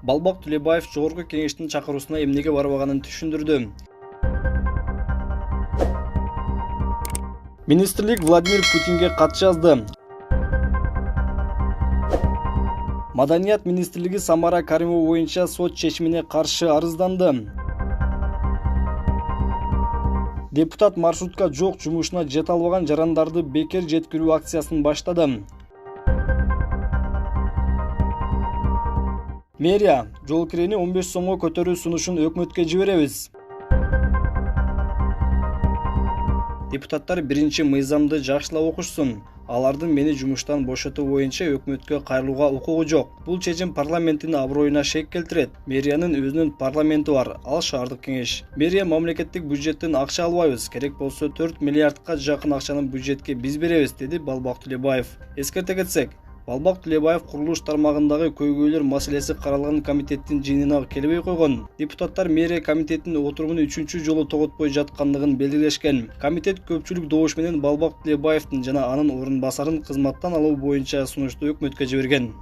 Балбак Төлөбаев Жогорку Кеңештин чакыруусуна эмнеге барбаганын түшүндүрдү. Министрлик Владимир Путинге кат жазды. Маданият министрлиги Самара Каримова боюнча сот чечимине каршы арызданды. Депутат маршрутка жок жумушуна жете албаган жарандарды бекер жеткирүү акциясын баштады. Мэрия жол кирени 15 сомго көтөрүү сунушун өкмөткө жиберебиз. Депутаттар биринчи мыйзамды жакшылап окушсун. Алардын мени жумуштан бошотуу боюнча өкмөткө кайрылууга укугу жок. Бул чечим парламенттин аброюна шек келтирет. Мэриянын өзүнүн парламенти бар, ал шаардык кеңеш. Мэрия мамлекеттик бюджеттен акча албайбыз. Керек болсо 4 миллиардка жакын акчаны бюджетке биз беребиз, деди Балбак Төлөбаев. Эскерте кетсек, Балбак Төлөбаев курулуш тармагындагы көйгөйлөр маселеси каралган комитеттин жыйынына келбей койгон. Депутаттар мэрия комитетинин отурумун 3-чү жолу тоготпой жаткандыгын белгилешкен. Комитет көпчүлүк добуш менен Балбак Төлөбаевдин жана анын орун басарын кызматтан алуу боюнча сунушту өкмөткө жиберген.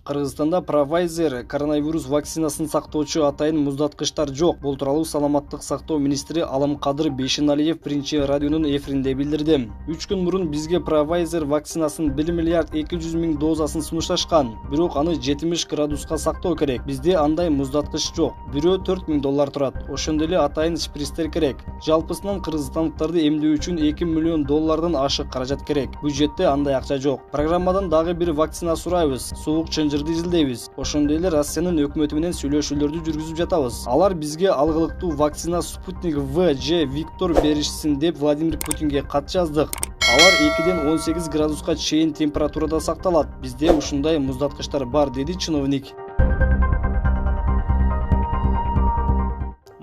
Кыргызстанда Pfizer коронавирус вакцинасын сактоочу атайын муздаткычтар жок. Бул тууралуу Саламаттык сактоо министри Алымкадыр Бейшеналиев биринчи радионун эфиринде билдирди. 3 күн мурун бизге Pfizer вакцинасын 1 миллиард 200 миң дозасын сунушташкан. Бирок аны 70 градуска сактоо керек. Бизде андай муздаткыч жок. Бирөө $4,000 турат. Ошондой эле атайын шприцтер керек. Жалпысынан кыргызстандыктарды эмдөө үчүн $2 миллион ашык каражат керек. Бюджетте андай акча жок. Программадан дагы бир вакцина сурайбыз. Суук изилдейбиз. Ошондой эле Россиянын өкмөтү менен сүйлөшүүлөрдү жүргүзүп жатабыз. Алар бизге алгылыктуу вакцина Спутник В же Виктор беришсин деп Владимир Путинге кат жаздык. Алар 2-ден 18 градуска чейин температурада сакталат. Бизде ушундай муздаткычтар бар, деди чиновник.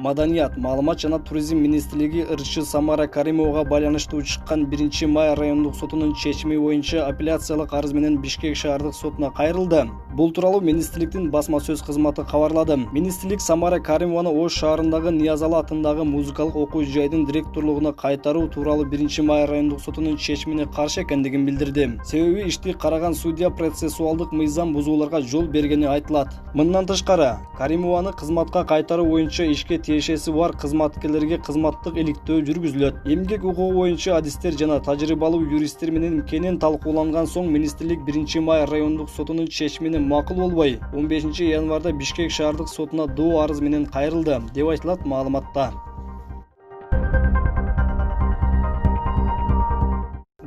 Маданият, маалымат жана туризм министрлиги ырчы Самара Каримовага байланыштуу чыккан 1-май райондук сотунун чечими боюнча апелляциялык арыз менен Бишкек шаардык сотуна кайрылды. Бул тууралуу министрликтин басма сөз кызматы кабарлады. Министрлик Самара Каримованы Ош шаарындагы Ниязалы атындагы музыкалык окуу жайдын директорлугуна кайтаруу тууралуу 1-май райондук сотунун чечимине каршы экендигин билдирди. Себеби ишти караган судья процессуалдык мыйзам бузууларга жол бергени айтылат. Мындан тышкары, Каримованы кызматка кайтаруу боюнча ишке тиешеси бар кызматкерлерге кызматтык иликтөө жүргүзүлөт. Эмгек укугу боюнча адистер жана тажрыйбалуу юристтер менен кенен талкууланган соң министрлик 1-май райондук сотунун чечимине макул болбой 15 январда Бишкек шаардык сотуна доо арыз менен кайрылды, деп айтылат маалыматта.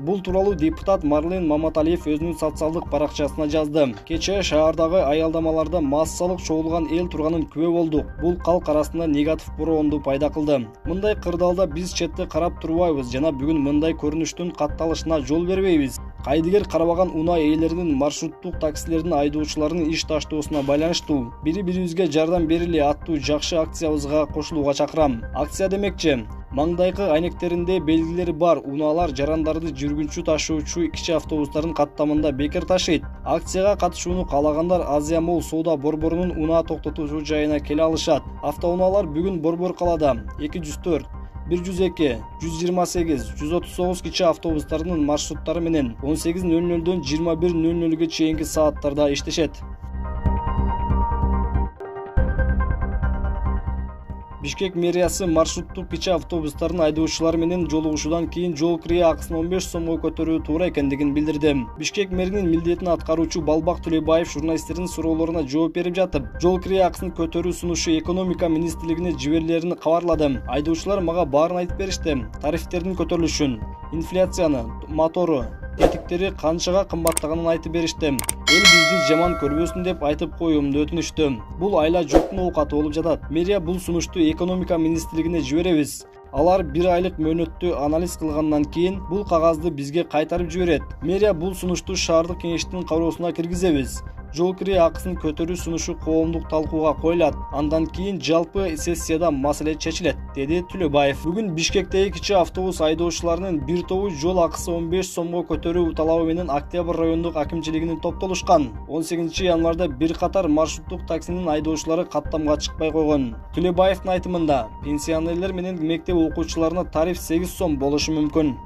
Бул тууралуу депутат Марлен Маматалиев өзүнүн социалдык баракчасына жазды. Кечээ шаардагы аялдамаларда массалык чогулган эл турганын күбө болдук. Бул калк арасында негатив бороонду пайда кылды. Мындай кырдаалда биз четте карап турбайбыз жана бүгүн мындай көрүнүштүн катталышына жол бербейбиз. Кайдыгер карабаган унаа ээлеринин маршруттук таксилердин айдоочуларынын иш таштоосуна байланыштуу бири-бирибизге жардам берели аттуу жакшы акциябызга кошулууга чакырам. Акция демекчи, маңдайкы айнектеринде белгилери бар унаалар жарандарды жүргүнчү ташуучу кичи автобустардын каттамында бекер ташыйт. Акцияга катышууну каалагандар Азия Молл соода борборунун унаа токтотуучу жайына келе алышат. Автоунаалар бүгүн Борбор калаада 204, 102, 128, 139 кичи автобустардын маршруттары менен 18:00-дөн 21:00-ге чейинки сааттарда иштешет. Бишкек мэриясы маршруттук кичи автобустардын айдоочулары менен жолугушуудан кийин жол кирээ акысын 15 сомго көтөрүү туура экендигин билдирди. Бишкек мэринин милдетин аткаруучу Балбак Төлөбаев журналисттердин суроолоруна жооп берип жатып, жол кирээ акысын көтөрүү сунушу экономика министрлигине жиберилерин кабарлады. Айдоочулар мага баарын айтып беришти. Тарифтердин көтөрүлүшүн, инфляцияны, мотору, тетиктери канчага кымбаттаганын айтып беришти. Эл бизди жаман көрбөсүн деп айтып коюумду өтүнүштү. Бул айла жоктун оокаты болуп жатат. Мэрия бул сунушту экономика министрлигине жиберебиз. Алар 1 айлык мөөнөттү анализ кылгандан кийин бул кагазды бизге кайтарып жиберет. Мэрия бул сунушту шаардык кеңештин кароосуна киргизебиз. Жол кирээ акысын көтөрүү сунушу коомдук талкууга коюлат. Андан кийин жалпы сессияда маселе чечилет, деди Төлөбаев. Бүгүн Бишкектеги кичи автобус айдоочуларынын бир тобу жол акысы 15 сомго көтөрүү талабы менен Октябрь райондук акимчилигине топтолушкан. 18 январда бир катар маршруттук таксинин айдоочулары каттамга чыкпай койгон. Төлөбаевдин айтымында, пенсионерлер менен мектеп окуучуларына тариф 8 сом болушу мүмкүн.